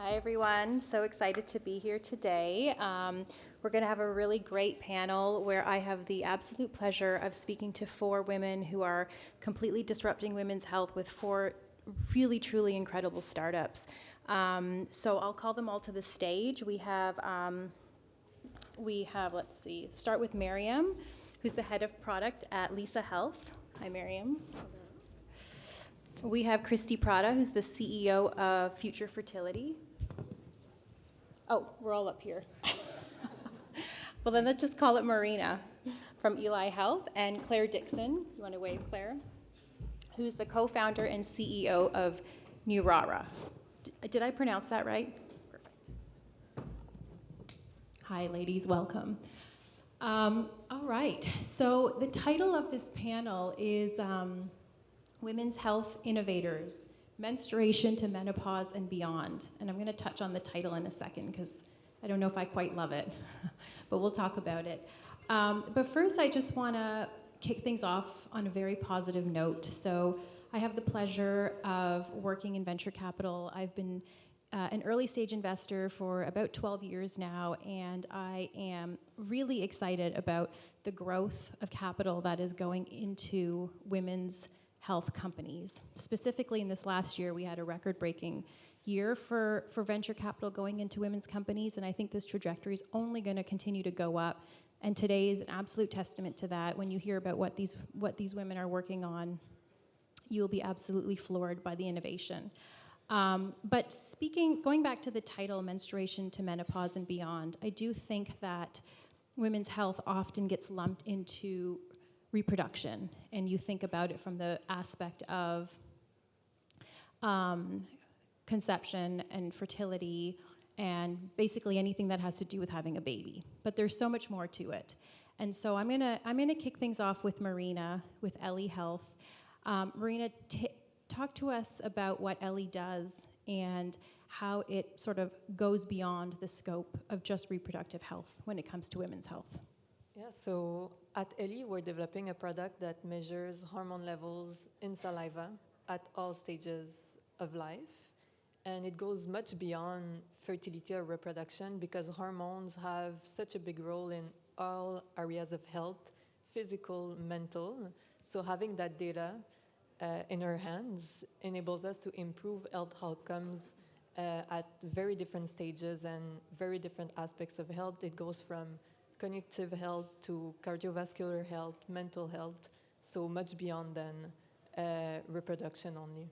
Hi, everyone. So excited to be here today. We're going to have a really great panel where I have the absolute pleasure of speaking to 4 women who are completely disrupting women's health with 4 really, truly incredible startups. So I'll call them all to the stage. We have, let's see, start with Maryam, who's the head of product at Lisa Health. Hi, Maryam. We have Christy Prada, who's the CEO of Future Fertility. Oh, we're all up here. Well, then let's just call it Marina from Eli Health, and Claire Dixon, you want to wave, Claire? Who's the co-founder and CEO of Neuraura. Did I pronounce that right? Perfect. Hi, ladies, welcome. All right, so the title of this panel is Women's Health Innovators, Menstruation to Menopause and Beyond. And I'm going to touch on the title in a second because I don't know if I quite love it, but we'll talk about it. But first, I just want to kick things off on a very positive note. So I have the pleasure of working in venture capital. I've been an early stage investor for about 12 years now, and I am really excited about the growth of capital that is going into women's health companies. Specifically in this last year, we had a record-breaking year for venture capital going into women's companies, and I think this trajectory is only going to continue to go up. And today is an absolute testament to that. When you hear about what these women are working on, you'll be absolutely floored by the innovation. But going back to the title, Menstruation to Menopause and Beyond, I do think that women's health often gets lumped into reproduction, and you think about it from the aspect of conception and fertility and basically anything that has to do with having a baby. But there's so much more to it. And so I'm gonna kick things off with Marina, with Eli Health. Marina, talk to us about what Eli does and how it sort of goes beyond the scope of just reproductive health when it comes to women's health. Yeah, so at Eli, we're developing a product that measures hormone levels in saliva at all stages of life. And it goes much beyond fertility or reproduction because hormones have such a big role in all areas of health, physical, mental. So having that data in our hands enables us to improve health outcomes at very different stages and very different aspects of health. It goes from cognitive health to cardiovascular health, mental health, so much beyond than reproduction only.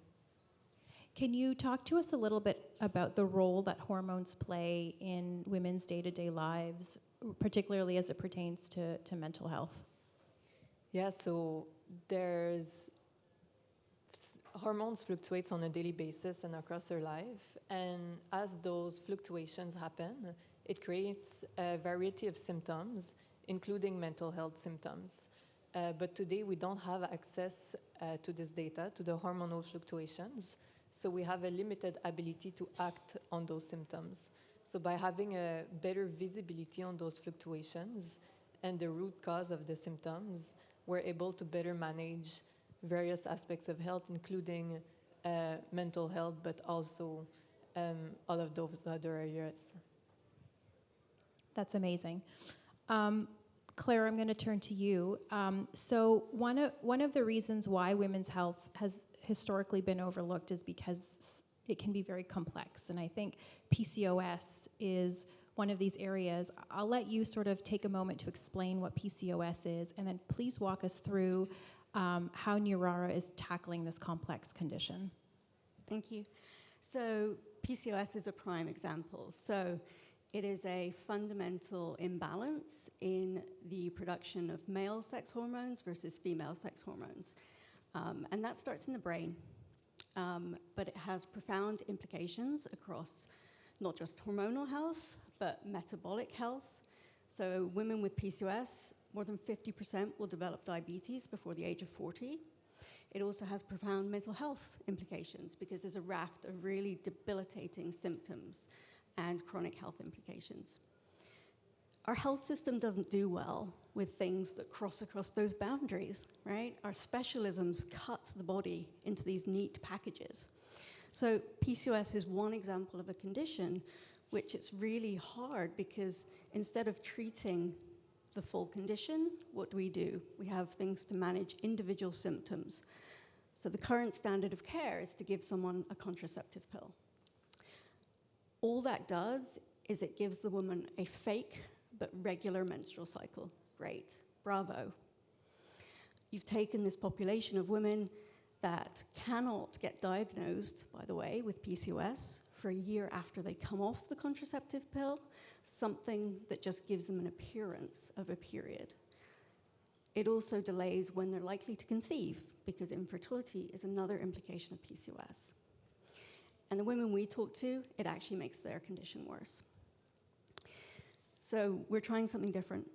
Can you talk to us a little bit about the role that hormones play in women's day-to-day lives, particularly as it pertains to mental health? Yeah, so hormones fluctuates on a daily basis and across our life, and as those fluctuations happen, it creates a variety of symptoms, including mental health symptoms. But today we don't have access to this data, to the hormonal fluctuations, so we have a limited ability to act on those symptoms. So by having a better visibility on those fluctuations and the root cause of the symptoms, we're able to better manage various aspects of health, including mental health, but also all of those other areas. That's amazing. Claire, I'm going to turn to you. So one of the reasons why women's health has historically been overlooked is because it can be very complex. And I think PCOS is one of these areas. I'll let you sort of take a moment to explain what PCOS is, and then please walk us through how Neuraura is tackling this complex condition. Thank you. So PCOS is a prime example. So it is a fundamental imbalance in the production of male sex hormones versus female sex hormones. And that starts in the brain, but it has profound implications across not just hormonal health, but metabolic health. So women with PCOS, more than 50% will develop diabetes before the age of 40. It also has profound mental health implications because there's a raft of really debilitating symptoms and chronic health implications. Our health system doesn't do well with things that cross across those boundaries, right? Our specialisms cut the body into these neat packages. So PCOS is one example of a condition which it's really hard because instead of treating the full condition, what do? We have things to manage individual symptoms. So the current standard of care is to give someone a contraceptive pill. All that does is it gives the woman a fake but regular menstrual cycle. Great, bravo. You've taken this population of women that cannot get diagnosed, by the way, with PCOS for a year after they come off the contraceptive pill, something that just gives them an appearance of a period. It also delays when they're likely to conceive, because infertility is another implication of PCOS. And the women we talk to, it actually makes their condition worse. So we're trying something different.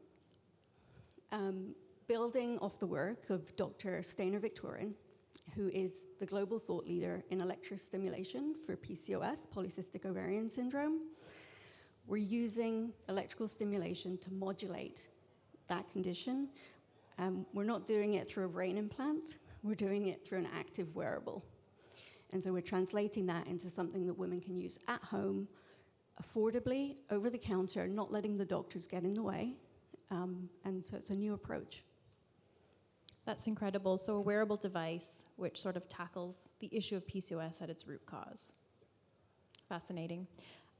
Building off the work of Dr. Steiner Victorin, who is the global thought leader in electrostimulation for PCOS, polycystic ovarian syndrome. We're using electrical stimulation to modulate that condition. We're not doing it through a brain implant, we're doing it through an active wearable. And so we're translating that into something that women can use at home, affordably, over the counter, not letting the doctors get in the way. And so it's a new approach. That's incredible. So a wearable device which sort of tackles the issue of PCOS at its root cause. Fascinating.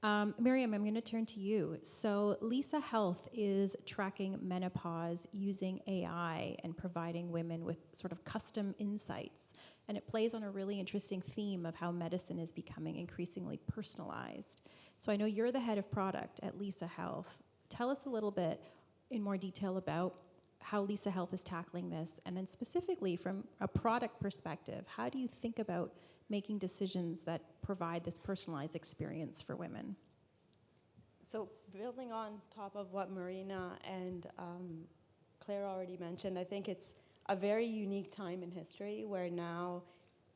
Maryam, I'm going to turn to you. So Lisa Health is tracking menopause using AI and providing women with sort of custom insights. And it plays on a really interesting theme of how medicine is becoming increasingly personalized. So I know you're the head of product at Lisa Health. Tell us a little bit in more detail about how Lisa Health is tackling this, and then specifically from a product perspective, how do you think about making decisions that provide this personalized experience for women? So building on top of what Marina and Khera already mentioned, I think it's a very unique time in history where now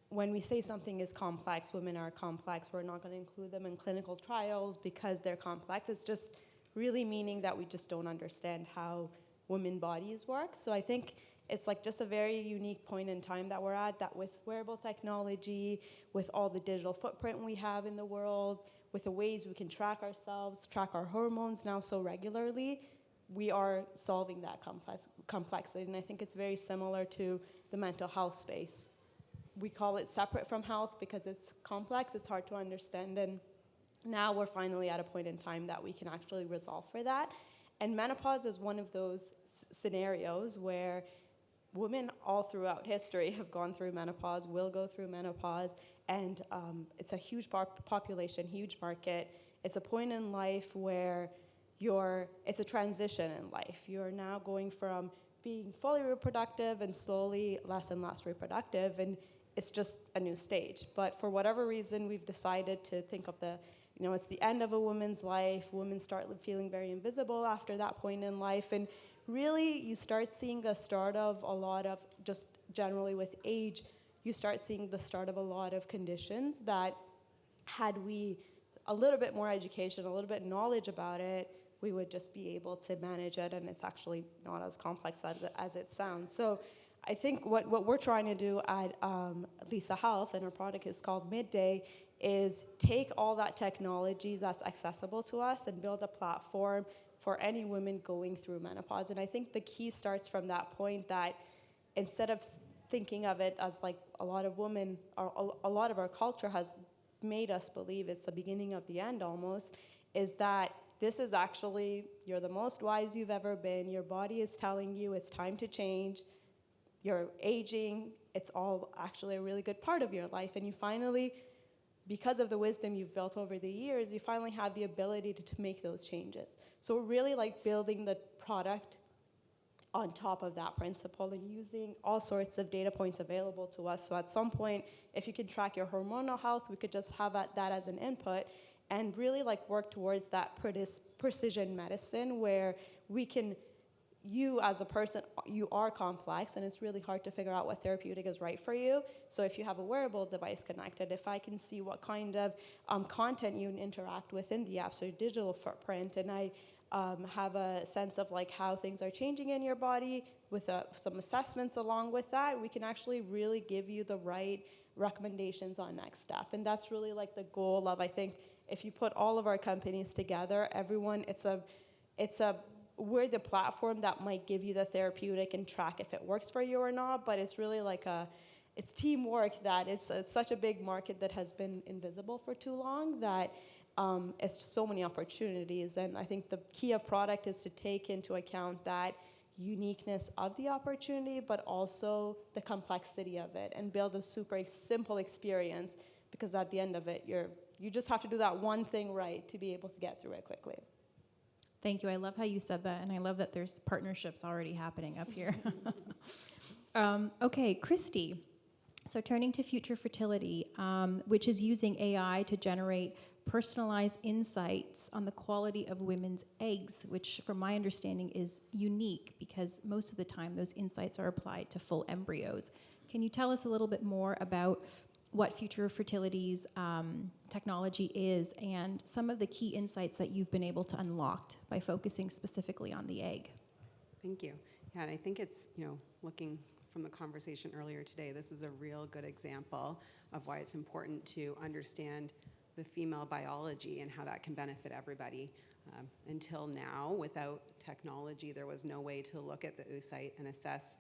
when we say something is complex, women are complex, we're not going to include them in clinical trials because they're complex. It's just really meaning that we just don't understand how women bodies work. So I think it's like just a very unique point in time that we're at, that with wearable technology, with all the digital footprint we have in the world, with the ways we can track ourselves, track our hormones now so regularly, we are solving that complexity. And I think it's very similar to the mental health space. We call it separate from health because it's complex, it's hard to understand, and now we're finally at a point in time that we can actually resolve for that. And menopause is one of those scenarios where women all throughout history have gone through menopause, will go through menopause, and it's a huge population, huge market. It's a point in life where it's a transition in life. You're now going from being fully reproductive and slowly less and less reproductive, and it's just a new stage. But for whatever reason, we've decided to think of it's the end of a woman's life. Women start feeling very invisible after that point in life. And really, you start seeing a start of a lot of, just generally with age, you start seeing the start of a lot of conditions that had we a little bit more education, a little bit knowledge about it, we would just be able to manage it. And it's actually not as complex as it sounds. So I think what we're trying to do at Lisa Health, and our product is called Midday, is take all that technology that's accessible to us and build a platform for any women going through menopause. And I think the key starts from that point that instead of thinking of it as like a lot of women, or a lot of our culture has made us believe it's the beginning of the end almost, is that this is actually, you're the most wise you've ever been, your body is telling you it's time to change, you're aging, it's all actually a really good part of your life, and you finally, because of the wisdom you've built over the years, you finally have the ability to make those changes. So we're really like building the product on top of that principle and using all sorts of data points available to us. So at some point, if you could track your hormonal health, we could just have that as an input and really like work towards that precision medicine where we can, you as a person, you are complex and it's really hard to figure out what therapeutic is right for you. So if you have a wearable device connected, if I can see what kind of content you interact with in the app, so your digital footprint, and I have a sense of like how things are changing in your body with some assessments along with that, we can actually really give you the right recommendations on next step. And that's really like the goal of, I think, if you put all of our companies together, everyone, we're the platform that might give you the therapeutic and track if it works for you or not, but it's really like it's teamwork that it's such a big market that has been invisible for too long that it's just so many opportunities. And I think the key of product is to take into account that uniqueness of the opportunity, but also the complexity of it, and build a super simple experience, because at the end of it, you just have to do that one thing right to be able to get through it quickly. Thank you. I love how you said that, and I love that there's partnerships already happening up here. Okay, Christy. So turning to Future Fertility, which is using AI to generate personalized insights on the quality of women's eggs, which from my understanding is unique because most of the time those insights are applied to full embryos. Can you tell us a little bit more about what Future Fertility's technology is and some of the key insights that you've been able to unlock by focusing specifically on the egg? Thank you. Yeah, and I think it's, looking from the conversation earlier today, this is a real good example of why it's important to understand the female biology and how that can benefit everybody. Until now, without technology, there was no way to look at the oocyte and assess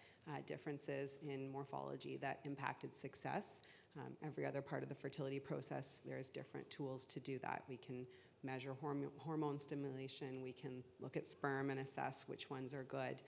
differences in morphology that impacted success. Every other part of the fertility process, there's different tools to do that. We can measure hormone stimulation. We can look at sperm and assess which ones are good.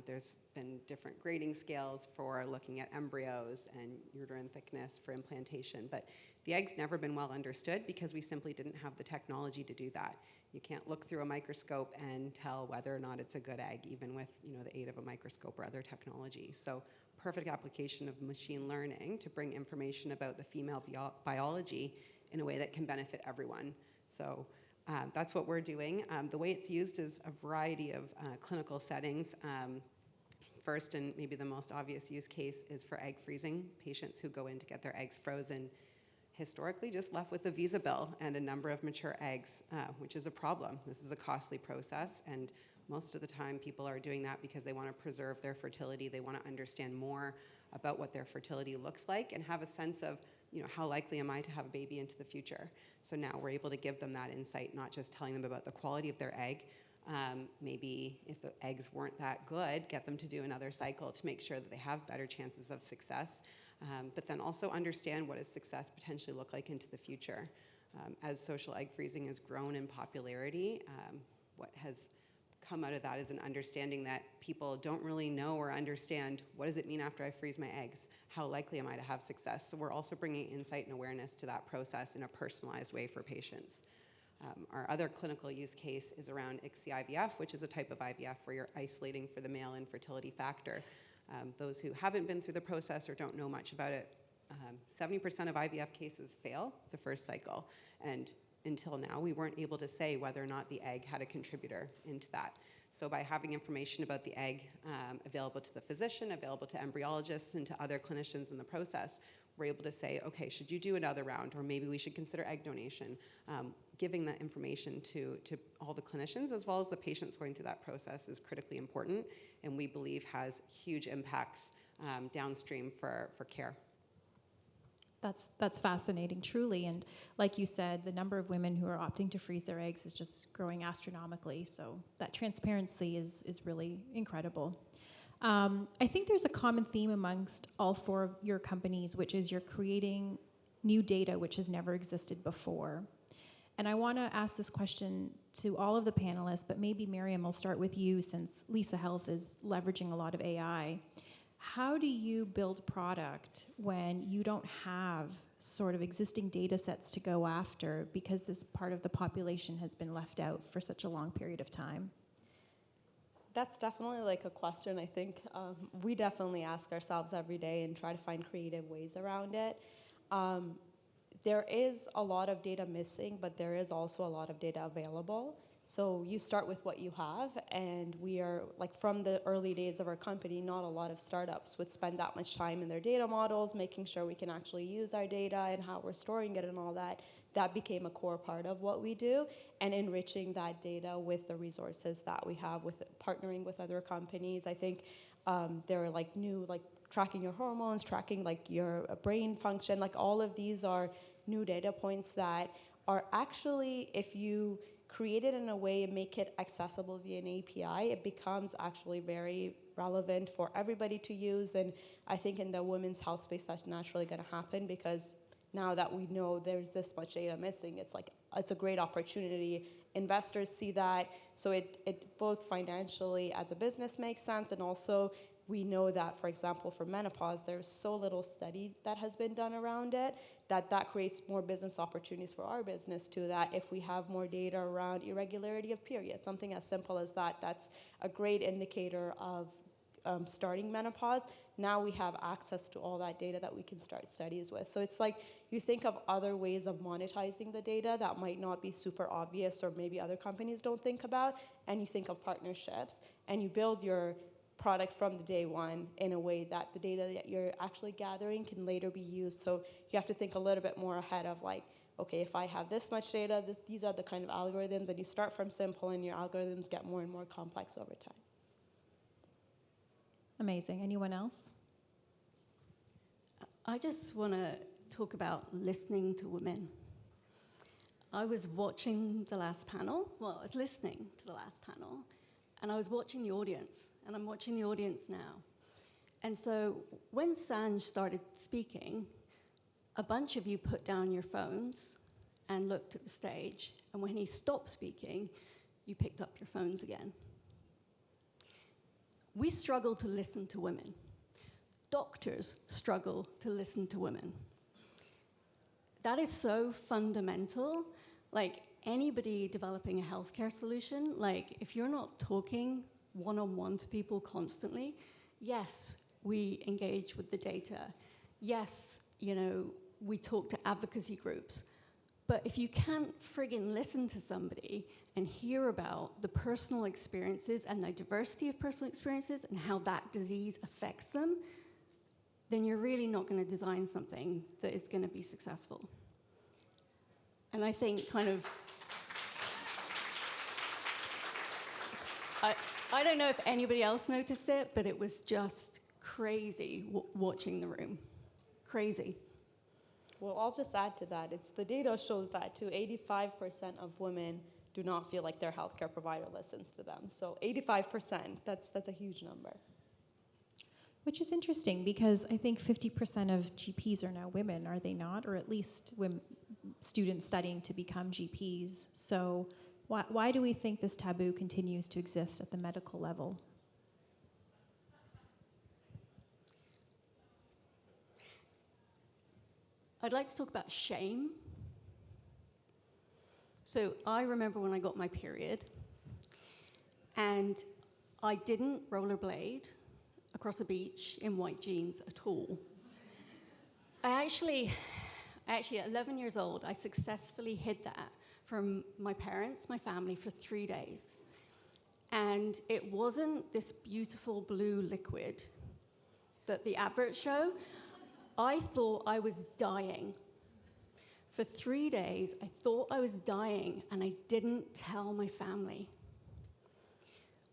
There's been different grading scales for looking at embryos and uterine thickness for implantation. But the egg's never been well understood because we simply didn't have the technology to do that. You can't look through a microscope and tell whether or not it's a good egg, even with the aid of a microscope or other technology. So perfect application of machine learning to bring information about the female biology in a way that can benefit everyone. So that's what we're doing. The way it's used is a variety of clinical settings. First, and maybe the most obvious use case is for egg freezing. Patients who go in to get their eggs frozen historically just left with a visa bill and a number of mature eggs, which is a problem. This is a costly process, and most of the time people are doing that because they want to preserve their fertility. They want to understand more about what their fertility looks like and have a sense of, how likely am I to have a baby into the future? So now we're able to give them that insight, not just telling them about the quality of their egg. Maybe if the eggs weren't that good, get them to do another cycle to make sure that they have better chances of success. But then also understand what does success potentially look like into the future. As social egg freezing has grown in popularity, what has come out of that is an understanding that people don't really know or understand what does it mean after I freeze my eggs? How likely am I to have success? So we're also bringing insight and awareness to that process in a personalized way for patients. Our other clinical use case is around ICSI-IVF, which is a type of IVF where you're isolating for the male infertility factor. Those who haven't been through the process or don't know much about it, 70% of IVF cases fail the first cycle. And until now, we weren't able to say whether or not the egg had a contributor into that. So by having information about the egg available to the physician, available to embryologists, and to other clinicians in the process, we're able to say, okay, should you do another round, or maybe we should consider egg donation. Giving that information to all the clinicians as well as the patients going through that process is critically important, and we believe has huge impacts downstream for care. That's fascinating, truly. And like you said, the number of women who are opting to freeze their eggs is just growing astronomically. So that transparency is really incredible. I think there's a common theme amongst all four of your companies, which is you're creating new data which has never existed before. And I want to ask this question to all of the panelists, but maybe Maryam, I'll start with you since Lisa Health is leveraging a lot of AI. How do you build product when you don't have sort of existing data sets to go after because this part of the population has been left out for such a long period of time? That's definitely like a question I think we definitely ask ourselves every day and try to find creative ways around it. There is a lot of data missing, but there is also a lot of data available. So you start with what you have, and we are, like from the early days of our company, not a lot of startups would spend that much time in their data models, making sure we can actually use our data and how we're storing it and all that. That became a core part of what we do, and enriching that data with the resources that we have with partnering with other companies. I think there are like new tracking your hormones, tracking like your brain function. Like all of these are new data points that are actually, if you create it in a way and make it accessible via an API, it becomes actually very relevant for everybody to use. And I think in the women's health space, that's naturally going to happen, because now that we know there's this much data missing, it's a great opportunity. Investors see that, so it both financially as a business makes sense, and also we know that, for example, for menopause, there's so little study that has been done around it, that creates more business opportunities for our business too, that if we have more data around irregularity of periods, something as simple as that, that's a great indicator of starting menopause. Now we have access to all that data that we can start studies with. So it's like you think of other ways of monetizing the data that might not be super obvious or maybe other companies don't think about, and you think of partnerships, and you build your product from the day one in a way that the data that you're actually gathering can later be used. So you have to think a little bit more ahead of like, okay, if I have this much data, these are the kind of algorithms, and you start from simple and your algorithms get more and more complex over time. Amazing. Anyone else? I just want to talk about listening to women. I was watching the last panel. Well, I was listening to the last panel, and I was watching the audience, and I'm watching the audience now. And so when Sanj started speaking, a bunch of you put down your phones and looked at the stage, and when he stopped speaking, you picked up your phones again. We struggle to listen to women. Doctors struggle to listen to women. That is so fundamental. Like anybody developing a healthcare solution, like if you're not talking one-on-one to people constantly, yes, we engage with the data. Yes, we talk to advocacy groups. But if you can't friggin' listen to somebody and hear about the personal experiences and the diversity of personal experiences and how that disease affects them, then you're really not going to design something that is going to be successful. And I think I don't know if anybody else noticed it, but it was just crazy watching the room. Crazy. Well, I'll just add to that. The data shows that too. 85% of women do not feel like their healthcare provider listens to them. So 85%, that's a huge number. Which is interesting, because I think 50% of GPs are now women, are they not? Or at least women, students studying to become GPs. So why do we think this taboo continues to exist at the medical level? I'd like to talk about shame. So I remember when I got my period, and I didn't rollerblade across a beach in white jeans at all. I actually, at 11 years old, I successfully hid that from my parents, my family, for 3 days. And it wasn't this beautiful blue liquid that the adverts show. I thought I was dying. For 3 days, I thought I was dying, and I didn't tell my family.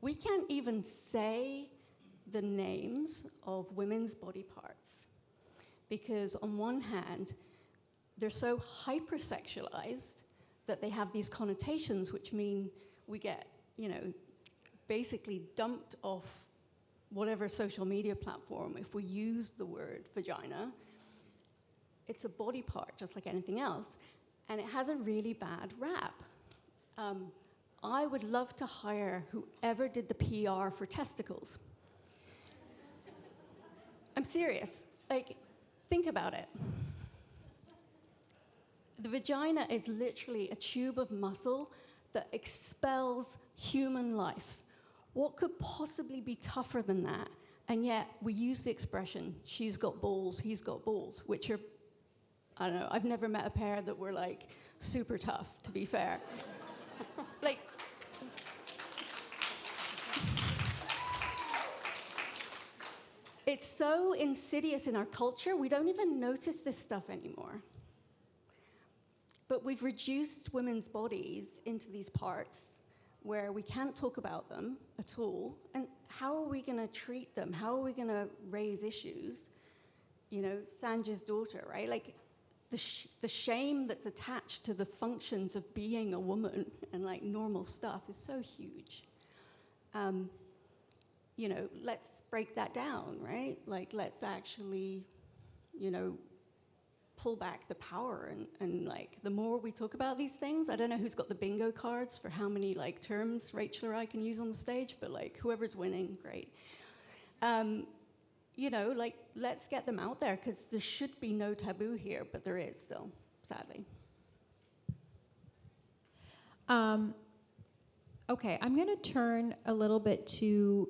We can't even say the names of women's body parts, because on one hand, they're so hypersexualized that they have these connotations, which mean we get, basically dumped off whatever social media platform if we use the word vagina. It's a body part, just like anything else, and it has a really bad rap. I would love to hire whoever did the PR for testicles. I'm serious. Think about it. The vagina is literally a tube of muscle that expels human life. What could possibly be tougher than that? And yet we use the expression, she's got balls, he's got balls, which are, I don't know, I've never met a pair that were super tough, to be fair. It's so insidious in our culture, we don't even notice this stuff anymore. But we've reduced women's bodies into these parts where we can't talk about them at all. And how are we going to treat them? How are we going to raise issues? You know, Sanjay's daughter, right? Like, the shame that's attached to the functions of being a woman and like normal stuff is so huge. You know, let's break that down, right? Like, let's actually, you know, pull back the power and like, the more we talk about these things, I don't know who's got the bingo cards for how many like terms Rachel or I can use on the stage, but like whoever's winning, great. You know, like, let's get them out there, because there should be no taboo here, but there is still, sadly. Okay, I'm going to turn a little bit to,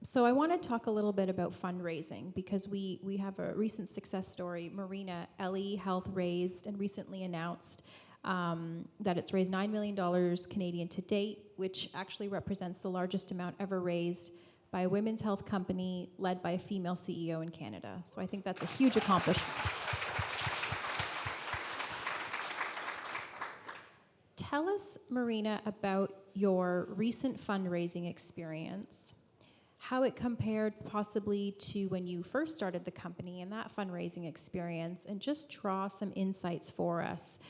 so I want to talk a little bit about fundraising, because we have a recent success story. Marina, Ellie Health raised and recently announced that it's raised $9 million Canadian to date, which actually represents the largest amount ever raised by a women's health company led by a female CEO in Canada. So I think that's a huge accomplishment. Tell us, Marina, about your recent fundraising experience, how it compared possibly to when you first started the company and that fundraising experience, and just draw some insights for us.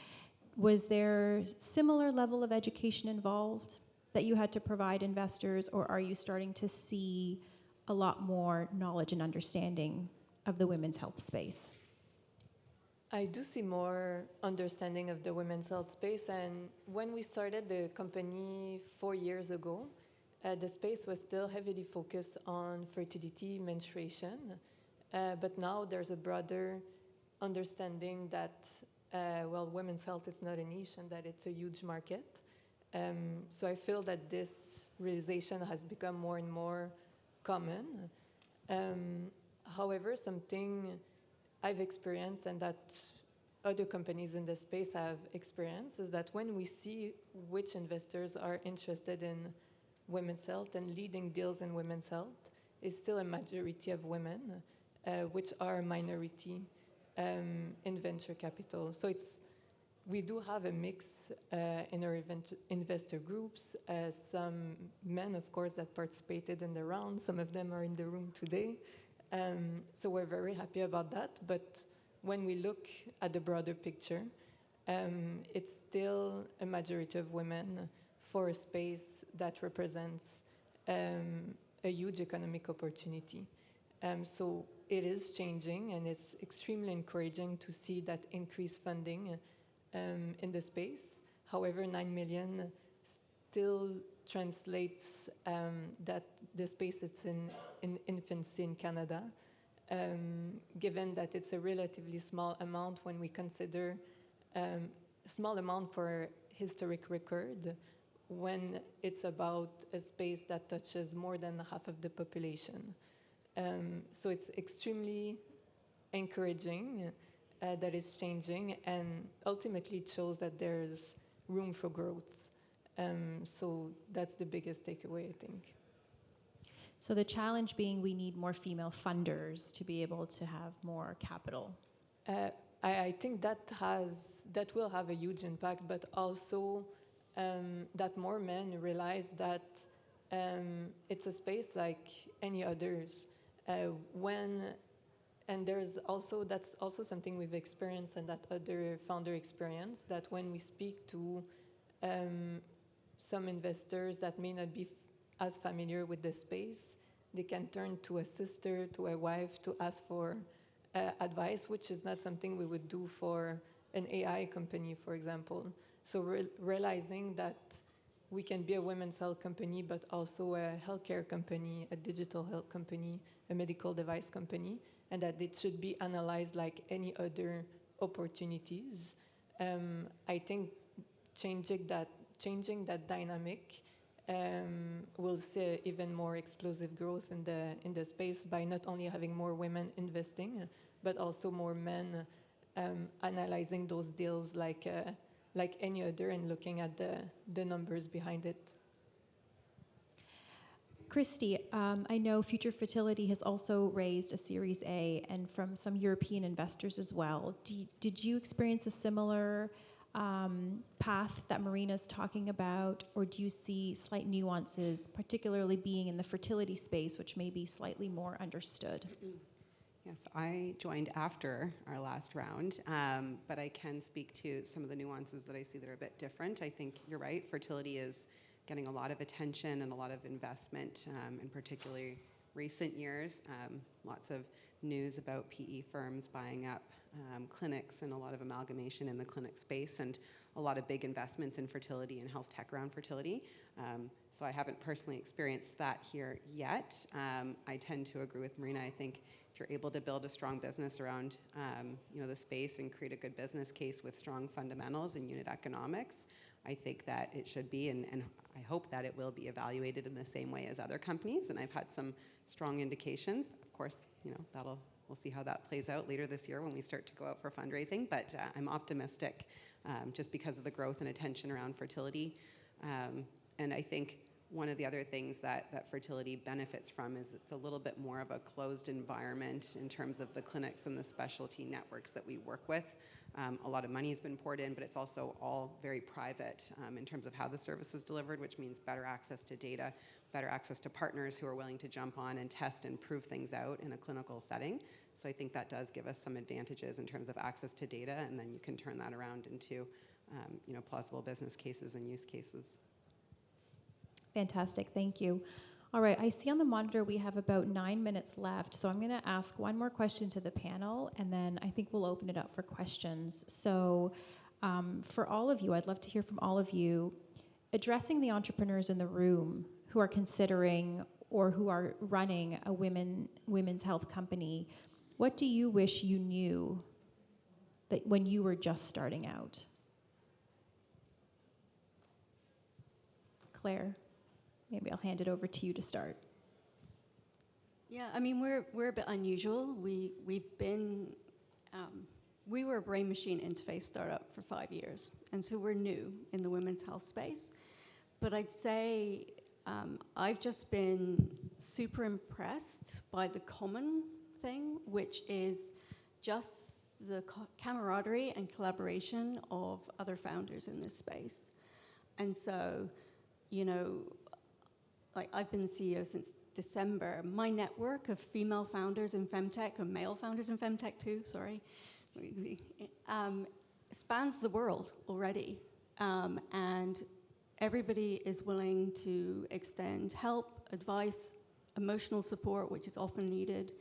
Was there similar level of education involved that you had to provide investors, or are you starting to see a lot more knowledge and understanding of the women's health space? I do see more understanding of the women's health space, and when we started the company 4 years ago, the space was still heavily focused on fertility, menstruation, but now there's a broader understanding that, well, women's health is not a niche and that it's a huge market. So I feel that this realization has become more and more common. However, something I've experienced and that other companies in the space have experienced is that when we see which investors are interested in women's health and leading deals in women's health, it's still a majority of women, which are a minority in venture capital. So we do have a mix in our investor groups. Some men, of course, that participated in the round. Some of them are in the room today. So we're very happy about that. But when we look at the broader picture, it's still a majority of women for a space that represents a huge economic opportunity. So it is changing, and it's extremely encouraging to see that increased funding in the space. However, 9 million still translates that the space is in infancy in Canada, given that it's a relatively small amount when we consider small amount for historic record, when it's about a space that touches more than half of the population. So it's extremely encouraging that it's changing, and ultimately it shows that there's room for growth. So that's the biggest takeaway, I think. So the challenge being we need more female funders to be able to have more capital. I think that will have a huge impact, but also that more men realize that it's a space like any others. And that's also something we've experienced and that other founder experienced, that when we speak to some investors that may not be as familiar with the space, they can turn to a sister, to a wife, to ask for advice, which is not something we would do for an AI company, for example. So realizing that we can be a women's health company, but also a healthcare company, a digital health company, a medical device company, and that it should be analyzed like any other opportunities. I think changing that dynamic will see even more explosive growth in the space by not only having more women investing, but also more men analyzing those deals like any other and looking at the numbers behind it. Christy, I know Future Fertility has also raised a Series A and from some European investors as well. Did you experience a similar path that Marina's talking about, or do you see slight nuances, particularly being in the fertility space, which may be slightly more understood? Yes, I joined after our last round, but I can speak to some of the nuances that I see that are a bit different. I think you're right, fertility is getting a lot of attention and a lot of investment, in particularly recent years. Lots of news about PE firms buying up clinics and a lot of amalgamation in the clinic space, and a lot of big investments in fertility and health tech around fertility. So I haven't personally experienced that here yet. I tend to agree with Marina. I think if you're able to build a strong business around the space and create a good business case with strong fundamentals and unit economics, I think that it should be, and I hope that it will be evaluated in the same way as other companies. And I've had some strong indications. Of course, we'll see how that plays out later this year when we start to go out for fundraising. But I'm optimistic just because of the growth and attention around fertility. And I think one of the other things that fertility benefits from is it's a little bit more of a closed environment in terms of the clinics and the specialty networks that we work with. A lot of money has been poured in, but it's also all very private in terms of how the service is delivered, which means better access to data, better access to partners who are willing to jump on and test and prove things out in a clinical setting. So I think that does give us some advantages in terms of access to data, and then you can turn that around into plausible business cases and use cases. Fantastic, thank you. All right, I see on the monitor we have about 9 minutes left, so I'm going to ask one more question to the panel, and then I think we'll open it up for questions. So for all of you, I'd love to hear from all of you, addressing the entrepreneurs in the room who are considering or who are running a women's health company. What do you wish you knew that when you were just starting out? Claire? Maybe I'll hand it over to you to start. Yeah, I mean, we're a bit unusual. We were a brain machine interface startup for 5 years, and so we're new in the women's health space. But I'd say I've just been super impressed by the common thing, which is just the camaraderie and collaboration of other founders in this space. And so, I've been CEO since December. My network of female founders in FemTech, or male founders in FemTech too, sorry, spans the world already. And everybody is willing to extend help, advice, emotional support, which is often needed.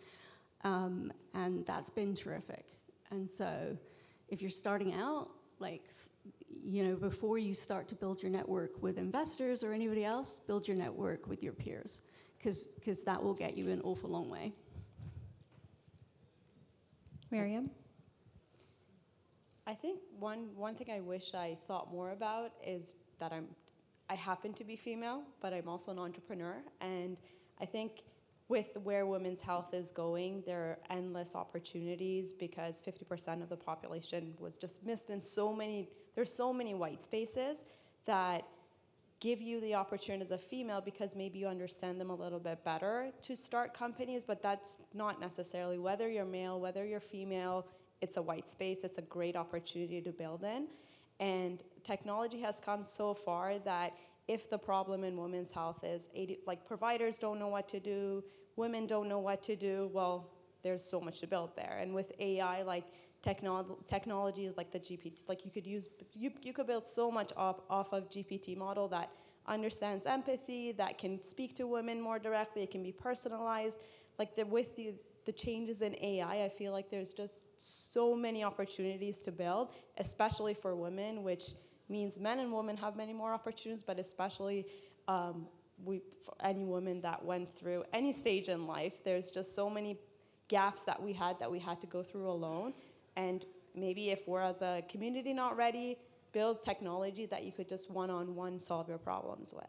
And that's been terrific. And so if you're starting out, before you start to build your network with investors or anybody else, build your network with your peers, because that will get you an awful long way. Maryam? I think one thing I wish I thought more about is that I happen to be female, but I'm also an entrepreneur. And I think with where women's health is going, there are endless opportunities because 50% of the population was just missed, and there's so many white spaces that give you the opportunity as a female because maybe you understand them a little bit better to start companies, but that's not necessarily. Whether you're male, whether you're female, it's a white space. It's a great opportunity to build in. And technology has come so far that if the problem in women's health is providers don't know what to do, women don't know what to do, well, there's so much to build there. And with AI, technologies like the GPT, you could build so much off of GPT model that understands empathy, that can speak to women more directly, it can be personalized. With the changes in AI, I feel like there's just so many opportunities to build, especially for women, which means men and women have many more opportunities, but especially for any woman that went through any stage in life, there's just so many gaps that we had to go through alone. And maybe if we're as a community not ready, build technology that you could just one-on-one solve your problems with.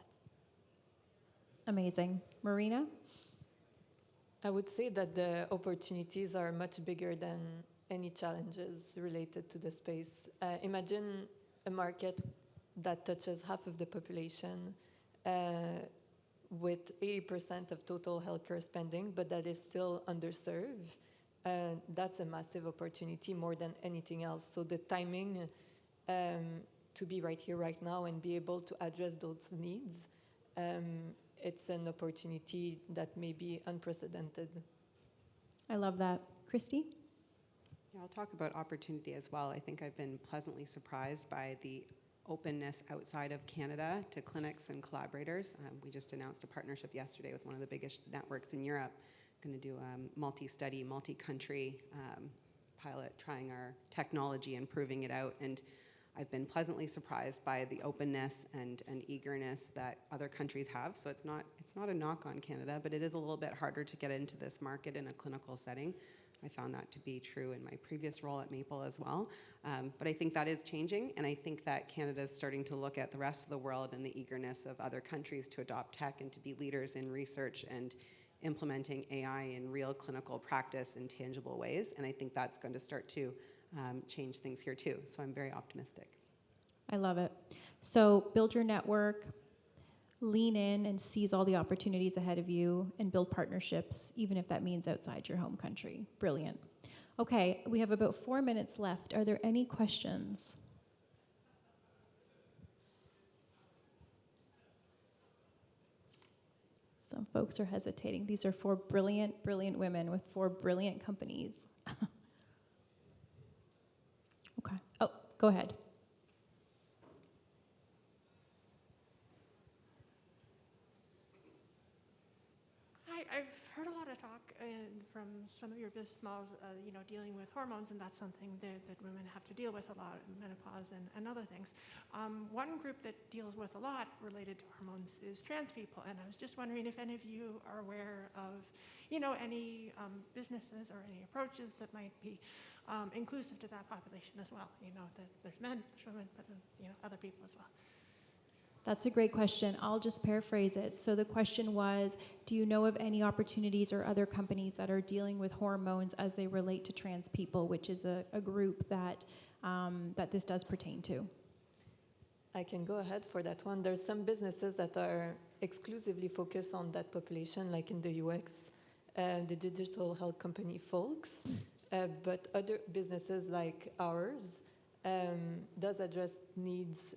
Amazing. Marina? I would say that the opportunities are much bigger than any challenges related to the space. Imagine a market that touches half of the population with 80% of total healthcare spending, but that is still underserved. That's a massive opportunity more than anything else. So the timing to be right here, right now, and be able to address those needs, it's an opportunity that may be unprecedented. I love that. Christy? Yeah, I'll talk about opportunity as well. I think I've been pleasantly surprised by the openness outside of Canada to clinics and collaborators. We just announced a partnership yesterday with one of the biggest networks in Europe, going to do a multi-study, multi-country pilot, trying our technology and proving it out. And I've been pleasantly surprised by the openness and eagerness that other countries have. So it's not a knock on Canada, but it is a little bit harder to get into this market in a clinical setting. I found that to be true in my previous role at Maple as well. But I think that is changing, and I think that Canada is starting to look at the rest of the world and the eagerness of other countries to adopt tech and to be leaders in research and implementing AI in real clinical practice in tangible ways. And I think that's going to start to change things here too. So I'm very optimistic. I love it. So build your network, lean in and seize all the opportunities ahead of you, and build partnerships, even if that means outside your home country. Brilliant. Okay, we have about 4 minutes left. Are there any questions? Some folks are hesitating. These are 4 brilliant, brilliant women with 4 brilliant companies. Okay. Oh, go ahead. I've heard a lot of talk from some of your business models, dealing with hormones, and that's something that women have to deal with a lot, menopause and other things. One group that deals with a lot related to hormones is trans people, and I was just wondering if any of you are aware of, any businesses or any approaches that might be inclusive to that population as well. There's men, there's women, but other people as well. That's a great question. I'll just paraphrase it. So the question was, do you know of any opportunities or other companies that are dealing with hormones as they relate to trans people, which is a group that this does pertain to? I can go ahead for that one. There's some businesses that are exclusively focused on that population, like in the UX, the digital health company Folks, but other businesses like ours does address needs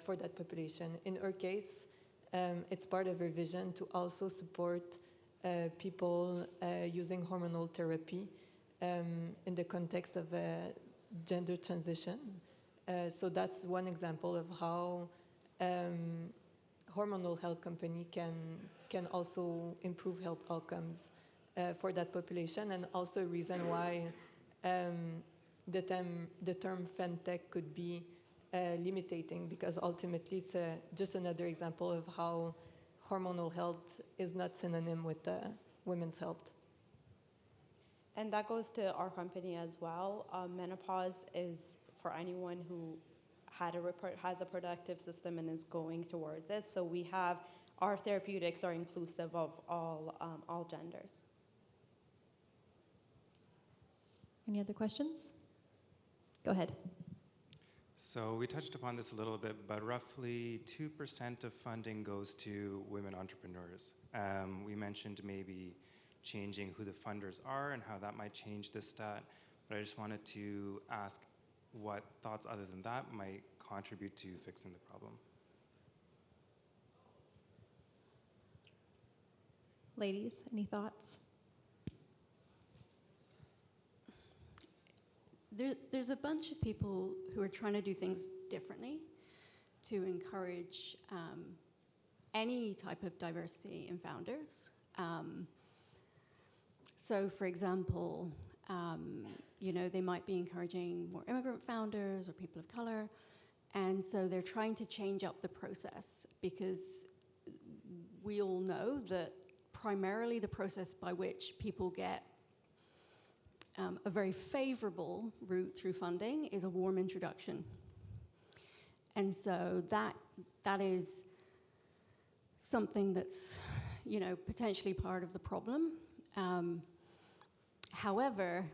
for that population. In our case, it's part of our vision to also support people using hormonal therapy in the context of a gender transition. So that's one example of how hormonal health company can also improve health outcomes for that population, and also a reason why the term FemTech could be limiting, because ultimately it's just another example of how hormonal health is not synonym with women's health. And that goes to our company as well. Menopause is for anyone who has a productive system and is going towards it. So our therapeutics are inclusive of all genders. Any other questions? Go ahead. So we touched upon this a little bit, but roughly 2% of funding goes to women entrepreneurs. We mentioned maybe changing who the funders are and how that might change this stat, but I just wanted to ask what thoughts other than that might contribute to fixing the problem. Ladies, any thoughts? There's a bunch of people who are trying to do things differently to encourage any type of diversity in founders. So, for example, they might be encouraging more immigrant founders or people of color, and so they're trying to change up the process, because we all know that primarily the process by which people get a very favorable route through funding is a warm introduction. And so that is something that's, potentially part of the problem. However,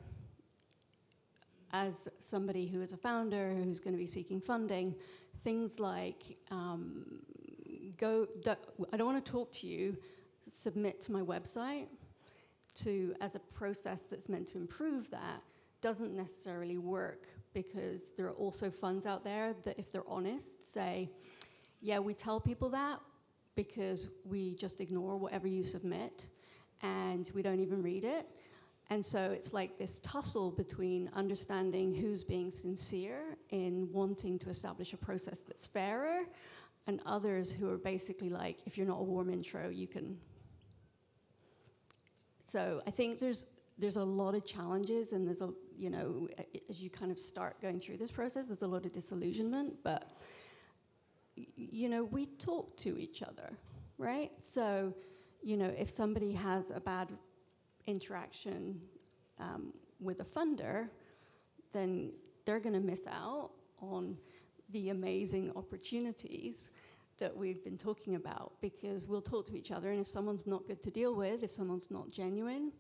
as somebody who is a founder who's going to be seeking funding, things like I don't want to talk to you, submit to my website as a process that's meant to improve that. doesn't necessarily work, because there are also funds out there that, if they're honest, say, yeah, we tell people that because we just ignore whatever you submit and we don't even read it. And so it's like this tussle between understanding who's being sincere in wanting to establish a process that's fairer, and others who are basically like, if you're not a warm intro, you can. So I think there's a lot of challenges, and there's a, you know, as you kind of start going through this process, there's a lot of disillusionment, but you know, we talk to each other, right? So, you know, if somebody has a bad interaction with a funder, then they're going to miss out on the amazing opportunities that we've been talking about, because we'll talk to each other, and if someone's not good to deal with, if someone's not genuine,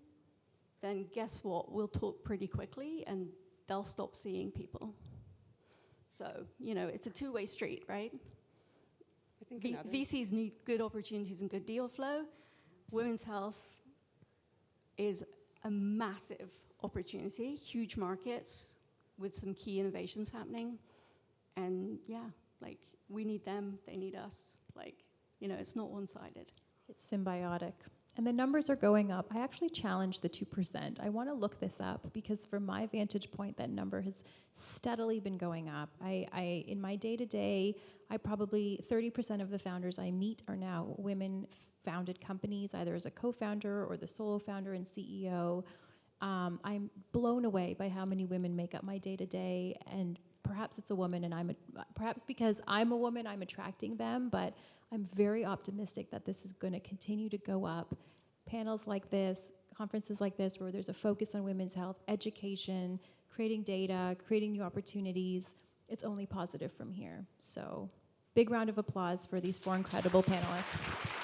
then guess what? We'll talk pretty quickly, and they'll stop seeing people. So, you know, it's a two-way street, right? I think VCs need good opportunities and good deal flow. Women's health is a massive opportunity, huge markets with some key innovations happening. And yeah, like, we need them, they need us. Like, you know, it's not one-sided. It's symbiotic. And the numbers are going up. I actually challenged the 2%. I want to look this up, because from my vantage point, that number has steadily been going up. I in my day-to-day, I probably 30% of the founders I meet are now women-founded companies, either as a co-founder or the solo founder and CEO. I'm blown away by how many women make up my day-to-day, and perhaps it's a woman, and perhaps because I'm a woman, I'm attracting them, but I'm very optimistic that this is going to continue to go up. Panels like this, conferences like this, where there's a focus on women's health, education, creating data, creating new opportunities, it's only positive from here. So, big round of applause for these 4 incredible panelists.